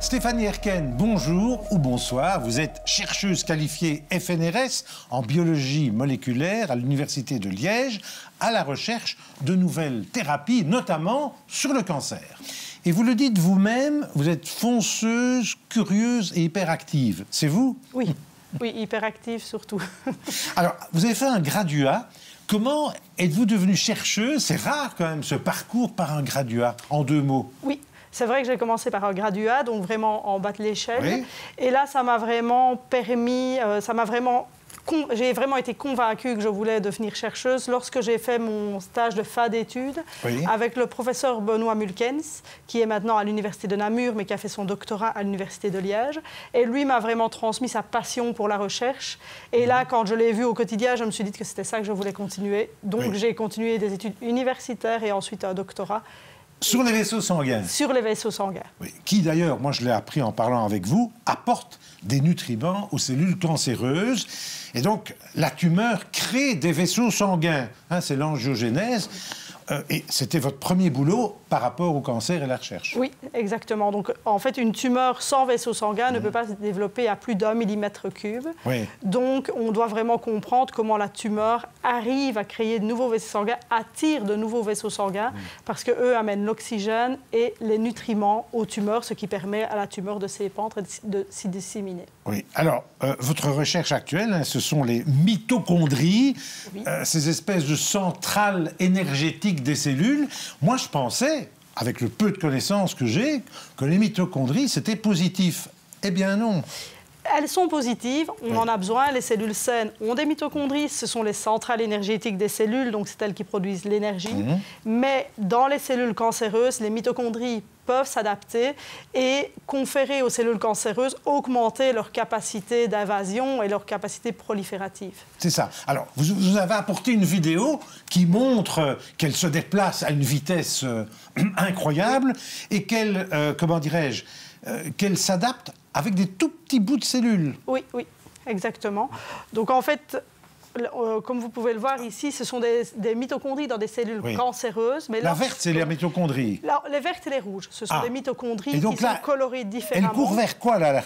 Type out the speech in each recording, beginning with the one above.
Stéphanie Erken, bonjour ou bonsoir. Vous êtes chercheuse qualifiée FNRS en biologie moléculaire à l'Université de Liège, à la recherche de nouvelles thérapies, notamment sur le cancer. Et vous le dites vous-même, vous êtes fonceuse, curieuse et hyperactive. C'est vous? Oui, oui, hyperactive surtout. Alors, vous avez fait un graduat. Comment êtes-vous devenue chercheuse? C'est rare quand même ce parcours par un graduat, en 2 mots. Oui. C'est vrai que j'ai commencé par un graduat, donc vraiment en bas de l'échelle. Oui. Et là, ça m'a vraiment permis, j'ai vraiment été convaincue que je voulais devenir chercheuse lorsque j'ai fait mon stage de fin d'études avec le professeur Benoît Mulkens, qui est maintenant à l'Université de Namur, mais qui a fait son doctorat à l'Université de Liège. Et lui m'a vraiment transmis sa passion pour la recherche. Et là, quand je l'ai vu au quotidien, je me suis dit que c'était ça que je voulais continuer. Donc j'ai continué des études universitaires et ensuite un doctorat. Sur les vaisseaux sanguins. Sur les vaisseaux sanguins. Oui. Qui d'ailleurs, moi je l'ai appris en parlant avec vous, apporte des nutriments aux cellules cancéreuses. Et donc, la tumeur crée des vaisseaux sanguins. Hein, c'est l'angiogénèse. Et c'était votre premier boulot par rapport au cancer et la recherche. Oui, exactement. Donc, en fait, une tumeur sans vaisseau sanguin ne peut pas se développer à plus d'1 millimètre cube. Oui. Donc, on doit vraiment comprendre comment la tumeur arrive à créer de nouveaux vaisseaux sanguins, attire de nouveaux vaisseaux sanguins, parce qu'eux amènent l'oxygène et les nutriments aux tumeurs, ce qui permet à la tumeur de s'épandre et de s'y disséminer. Oui. Alors, votre recherche actuelle, hein, ce sont les mitochondries, ces espèces de centrales énergétiques des cellules. Moi, je pensais, avec le peu de connaissances que j'ai, que les mitochondries, c'était positif. Eh bien non. Elles sont positives, on en a besoin. Les cellules saines ont des mitochondries, ce sont les centrales énergétiques des cellules, donc c'est elles qui produisent l'énergie. Mais dans les cellules cancéreuses, les mitochondries peuvent s'adapter et conférer aux cellules cancéreuses, augmenter leur capacité d'invasion et leur capacité proliférative. C'est ça. Alors, vous avez apporté une vidéo qui montre qu'elle se déplace à une vitesse incroyable et qu'elle, comment dirais-je, qu'elle s'adapte avec des tout petits bouts de cellules. Oui, oui, exactement. Donc en fait, comme vous pouvez le voir ici, ce sont des mitochondries dans des cellules cancéreuses. Mais la verte, c'est les mitochondries. Les vertes et les rouges, ce sont des mitochondries qui sont colorées différemment. Elles courent vers quoi, là?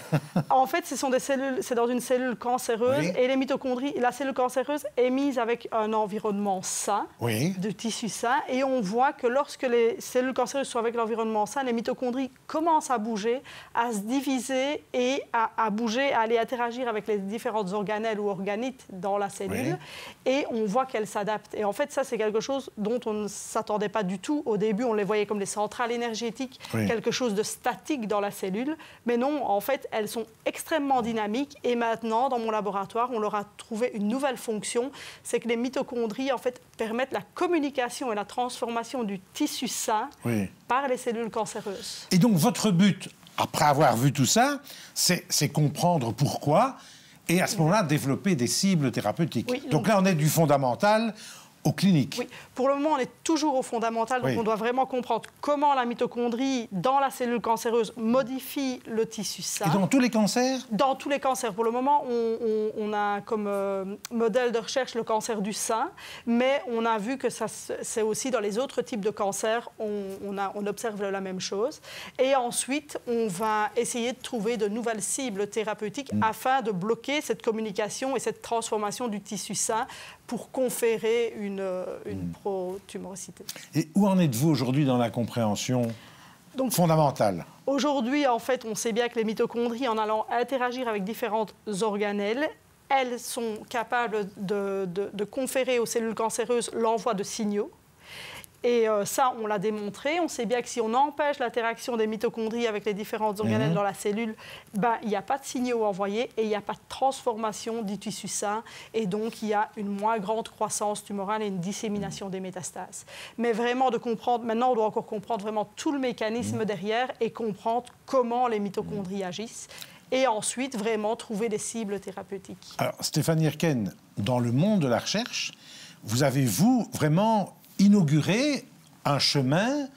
En fait, ce sont des cellules, c'est dans une cellule cancéreuse. Et les mitochondries, la cellule cancéreuse est mise avec un environnement sain, de tissu sain. Et on voit que lorsque les cellules cancéreuses sont avec l'environnement sain, les mitochondries commencent à bouger, à se diviser et à bouger, à aller interagir avec les différentes organelles ou organites dans la cellule. Et on voit qu'elles s'adaptent. Et en fait, ça, c'est quelque chose dont on ne s'attendait pas du tout. Au début, on les voyait comme des centrales énergétiques, quelque chose de statique dans la cellule. Mais non, en fait, elles sont extrêmement dynamiques. Et maintenant, dans mon laboratoire, on leur a trouvé une nouvelle fonction. C'est que les mitochondries, en fait, permettent la communication et la transformation du tissu sain par les cellules cancéreuses. Et donc, votre but, après avoir vu tout ça, c'est comprendre pourquoi et à ce moment-là, développer des cibles thérapeutiques. Donc là, on est du fondamental aux cliniques. Oui, pour le moment, on est toujours au fondamental, donc on doit vraiment comprendre comment la mitochondrie, dans la cellule cancéreuse, modifie le tissu sain. Et dans tous les cancers? Dans tous les cancers. Pour le moment, on a comme modèle de recherche le cancer du sein, mais on a vu que c'est aussi dans les autres types de cancers, on observe la même chose. Et ensuite, on va essayer de trouver de nouvelles cibles thérapeutiques afin de bloquer cette communication et cette transformation du tissu sain pour conférer une pro-tumoricité. Et où en êtes-vous aujourd'hui dans la compréhension fondamentale? Aujourd'hui, en fait, on sait bien que les mitochondries, en allant interagir avec différentes organelles, elles sont capables de conférer aux cellules cancéreuses l'envoi de signaux. Et ça, on l'a démontré. On sait bien que si on empêche l'interaction des mitochondries avec les différentes organelles dans la cellule, il n'y a pas de signaux envoyés et il n'y a pas de transformation du tissu sain. Et donc, il y a une moins grande croissance tumorale et une dissémination des métastases. Mais vraiment, de comprendre, maintenant, on doit encore comprendre vraiment tout le mécanisme derrière et comprendre comment les mitochondries agissent. Et ensuite, vraiment trouver des cibles thérapeutiques. Alors, Stéphanie Erken, dans le monde de la recherche, vous avez, vous, vraiment inauguré un chemin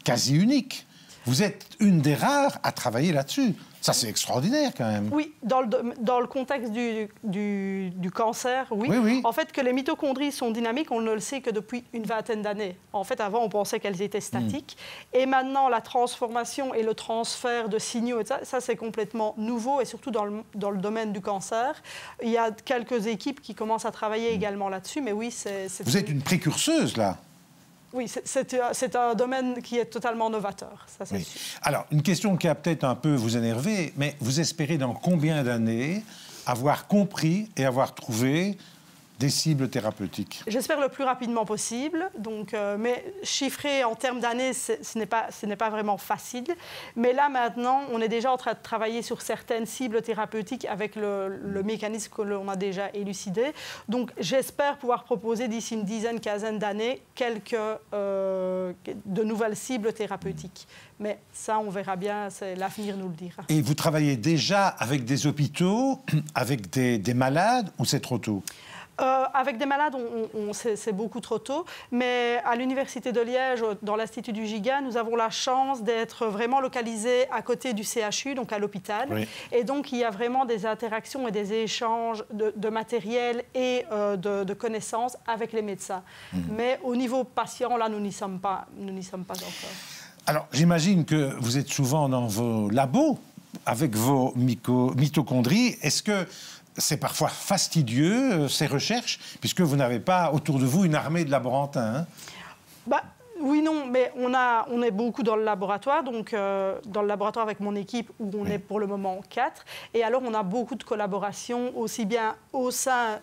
quasi unique. Vous êtes une des rares à travailler là-dessus. Ça, c'est extraordinaire, quand même. Oui, dans le contexte du cancer, oui. Oui. En fait, que les mitochondries sont dynamiques, on ne le sait que depuis une vingtaine d'années. En fait, avant, on pensait qu'elles étaient statiques. Et maintenant, la transformation et le transfert de signaux, et ça c'est complètement nouveau, et surtout dans le domaine du cancer. Il y a quelques équipes qui commencent à travailler également là-dessus, mais oui, c'est... Vous êtes une précurseuse, là. Oui, c'est un domaine qui est totalement novateur, ça c'est sûr. Alors, une question qui va peut-être un peu vous énerver, mais vous espérez dans combien d'années avoir compris et avoir trouvé des cibles thérapeutiques? J'espère le plus rapidement possible, donc, mais chiffrer en termes d'années, ce n'est pas vraiment facile. Mais là, maintenant, on est déjà en train de travailler sur certaines cibles thérapeutiques avec le mécanisme que l'on a déjà élucidé. Donc, j'espère pouvoir proposer d'ici une dizaine, quinzaine d'années de nouvelles cibles thérapeutiques. Mais ça, on verra bien, l'avenir nous le dira. Et vous travaillez déjà avec des hôpitaux, avec des malades, ou c'est trop tôt? Avec des malades, c'est beaucoup trop tôt, mais à l'Université de Liège, dans l'Institut du Giga, nous avons la chance d'être vraiment localisés à côté du CHU, donc à l'hôpital. Oui. Et donc, il y a vraiment des interactions et des échanges de matériel et de connaissances avec les médecins. Mais au niveau patient, là, nous n'y sommes pas encore. Alors, j'imagine que vous êtes souvent dans vos labos avec vos mitochondries. Est-ce que c'est parfois fastidieux, ces recherches, puisque vous n'avez pas autour de vous une armée de laborantins, hein? Oui, non, mais on est beaucoup dans le laboratoire, donc dans le laboratoire avec mon équipe où on est pour le moment 4. Et alors, on a beaucoup de collaborations, aussi bien au sein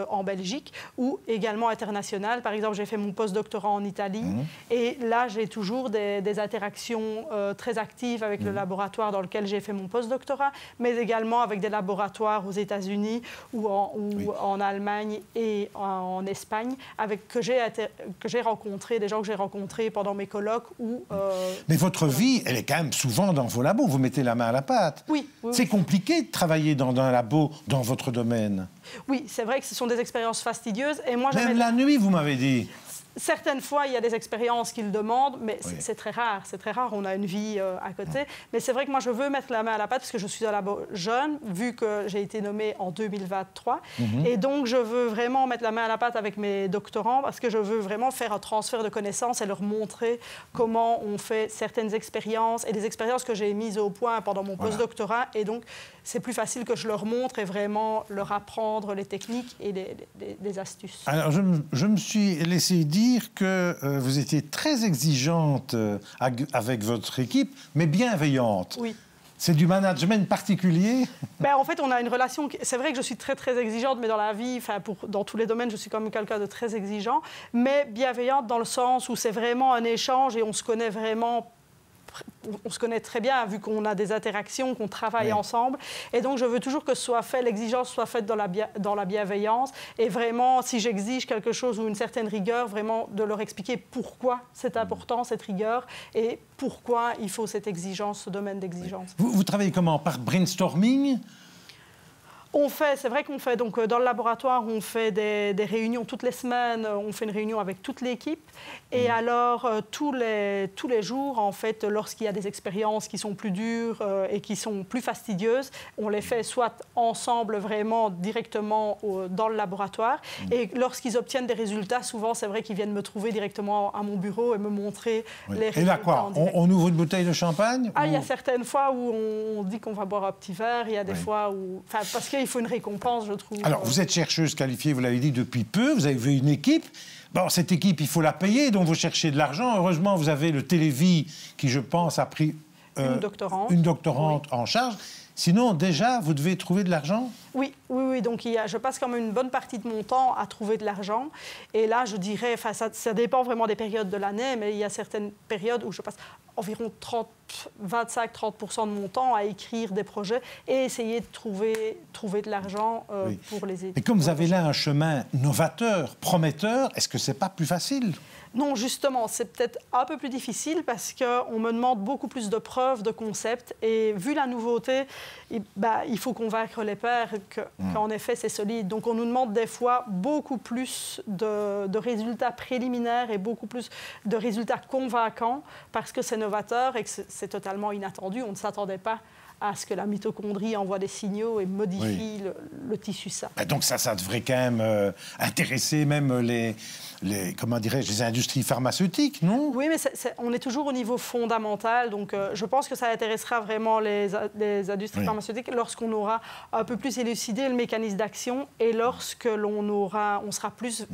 en Belgique ou également internationales. Par exemple, j'ai fait mon post-doctorat en Italie et là, j'ai toujours des interactions très actives avec le laboratoire dans lequel j'ai fait mon post-doctorat, mais également avec des laboratoires aux États-Unis ou en Allemagne et en Espagne, que j'ai rencontrés, des gens que j'ai rencontrés pendant mes colloques. Mais votre vie, elle est quand même souvent dans vos labos. Vous mettez la main à la pâte. Oui. C'est compliqué de travailler dans un labo dans votre domaine. Oui, c'est vrai que ce sont des expériences fastidieuses. Et moi, même la nuit, vous m'avez dit. Certaines fois, il y a des expériences qui le demandent, mais c'est très rare. C'est très rare, on a une vie à côté. Mais c'est vrai que moi, je veux mettre la main à la pâte parce que je suis un labo jeune, vu que j'ai été nommée en 2023. Et donc, je veux vraiment mettre la main à la pâte avec mes doctorants parce que je veux vraiment faire un transfert de connaissances et leur montrer comment on fait certaines expériences et des expériences que j'ai mises au point pendant mon post-doctorat. Et donc, c'est plus facile que je leur montre et vraiment leur apprendre les techniques et les astuces. Alors, je me suis laissé dire que vous étiez très exigeante avec votre équipe, mais bienveillante. Oui. C'est du management particulier? En fait, on a une relation... C'est vrai que je suis très, très exigeante, mais dans la vie, dans tous les domaines, je suis quand même quelqu'un de très exigeant, mais bienveillante dans le sens où c'est vraiment un échange et on se connaît vraiment... On se connaît très bien, vu qu'on a des interactions, qu'on travaille ensemble. Et donc, je veux toujours que l'exigence soit faite dans la bienveillance. Et vraiment, si j'exige quelque chose ou une certaine rigueur, vraiment de leur expliquer pourquoi c'est important, cette rigueur, et pourquoi il faut cette exigence, ce domaine d'exigence. Vous travaillez comment? Par brainstorming? C'est vrai qu'on fait, donc dans le laboratoire, on fait des réunions toutes les semaines, on fait une réunion avec toute l'équipe. Et alors, tous les jours, en fait, lorsqu'il y a des expériences qui sont plus dures et qui sont plus fastidieuses, on les fait soit ensemble, vraiment directement dans le laboratoire. Et lorsqu'ils obtiennent des résultats, souvent, c'est vrai qu'ils viennent me trouver directement à mon bureau et me montrer les résultats. Et là, quoi? On ouvre une bouteille de champagne? Il y a certaines fois où on dit qu'on va boire un petit verre, il y a des fois où... parce qu'il faut une récompense, je trouve. Alors, vous êtes chercheuse qualifiée, vous l'avez dit, depuis peu, vous avez une équipe. Bon, cette équipe, il faut la payer, donc vous cherchez de l'argent. Heureusement, vous avez le Télévis qui, je pense, a pris une doctorante en charge. Sinon, déjà, vous devez trouver de l'argent? Oui. Donc, je passe quand même une bonne partie de mon temps à trouver de l'argent. Et là, je dirais, ça dépend vraiment des périodes de l'année, mais il y a certaines périodes où je passe environ 25-30% de mon temps à écrire des projets et essayer de trouver de l'argent pour les aider. Et comme vous avez là un chemin novateur, prometteur, est-ce que c'est pas plus facile? Non, justement, c'est peut-être un peu plus difficile parce qu'on me demande beaucoup plus de preuves, de concepts. Et vu la nouveauté, il faut convaincre les pairs qu'en en effet, c'est solide. Donc, on nous demande des fois beaucoup plus de résultats préliminaires et beaucoup plus de résultats convaincants parce que c'est novateur et que c'est totalement inattendu. On ne s'attendait pas à ce que la mitochondrie envoie des signaux et modifie le tissu sain. Donc ça devrait quand même intéresser même comment dirais-je, les industries pharmaceutiques, non? Oui, mais on est toujours au niveau fondamental. Donc je pense que ça intéressera vraiment les industries pharmaceutiques lorsqu'on aura un peu plus élucidé le mécanisme d'action et lorsque on sera plus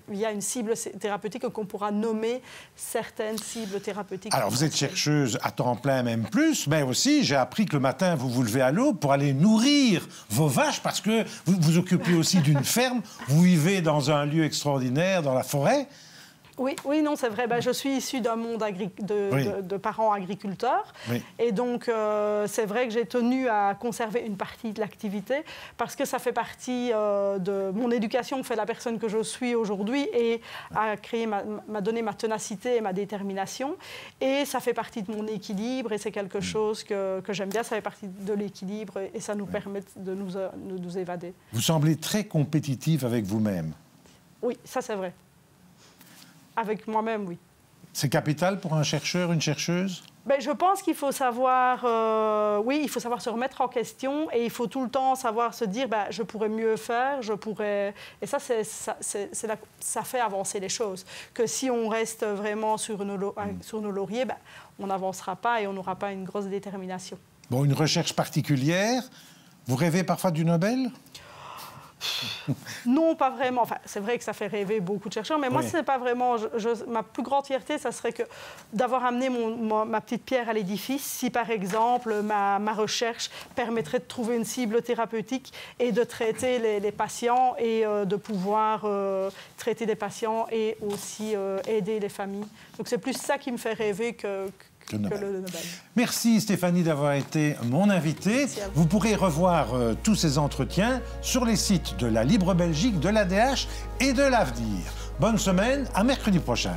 via une cible thérapeutique qu'on pourra nommer certaines cibles thérapeutiques. Alors vous êtes chercheuse à temps plein, même plus, mais aussi j'ai appris que le matin vous vous levez à l'aube pour aller nourrir vos vaches parce que vous vous occupez aussi d'une ferme, vous vivez dans un lieu extraordinaire, dans la forêt. Oui, non, c'est vrai. Je suis issue d'un monde de parents agriculteurs. Oui. Et donc, c'est vrai que j'ai tenu à conserver une partie de l'activité parce que ça fait partie de mon éducation, fait la personne que je suis aujourd'hui et m'a donné ma ténacité et ma détermination. Et ça fait partie de mon équilibre et c'est quelque chose que j'aime bien. Ça fait partie de l'équilibre et ça nous permet de nous évader. Vous semblez très compétitive avec vous-même. Oui, ça c'est vrai. Avec moi-même, oui. C'est capital pour un chercheur, une chercheuse? Je pense qu'il faut savoir, il faut savoir se remettre en question et il faut tout le temps savoir se dire, je pourrais mieux faire, je pourrais... Et ça fait avancer les choses. Que si on reste vraiment sur nos lauriers, on n'avancera pas et on n'aura pas une grosse détermination. Bon, une recherche particulière, vous rêvez parfois du Nobel? Non, pas vraiment. Enfin, c'est vrai que ça fait rêver beaucoup de chercheurs, mais moi, c'est pas vraiment... ma plus grande fierté, ça serait d'avoir amené ma petite pierre à l'édifice. Si, par exemple, ma recherche permettrait de trouver une cible thérapeutique et de traiter les patients et de pouvoir traiter des patients et aussi aider les familles. Donc, c'est plus ça qui me fait rêver que le Nobel. Merci Stéphanie d'avoir été mon invitée. Vous pourrez revoir tous ces entretiens sur les sites de la Libre Belgique, de l'ADH et de l'Avenir. Bonne semaine, à mercredi prochain.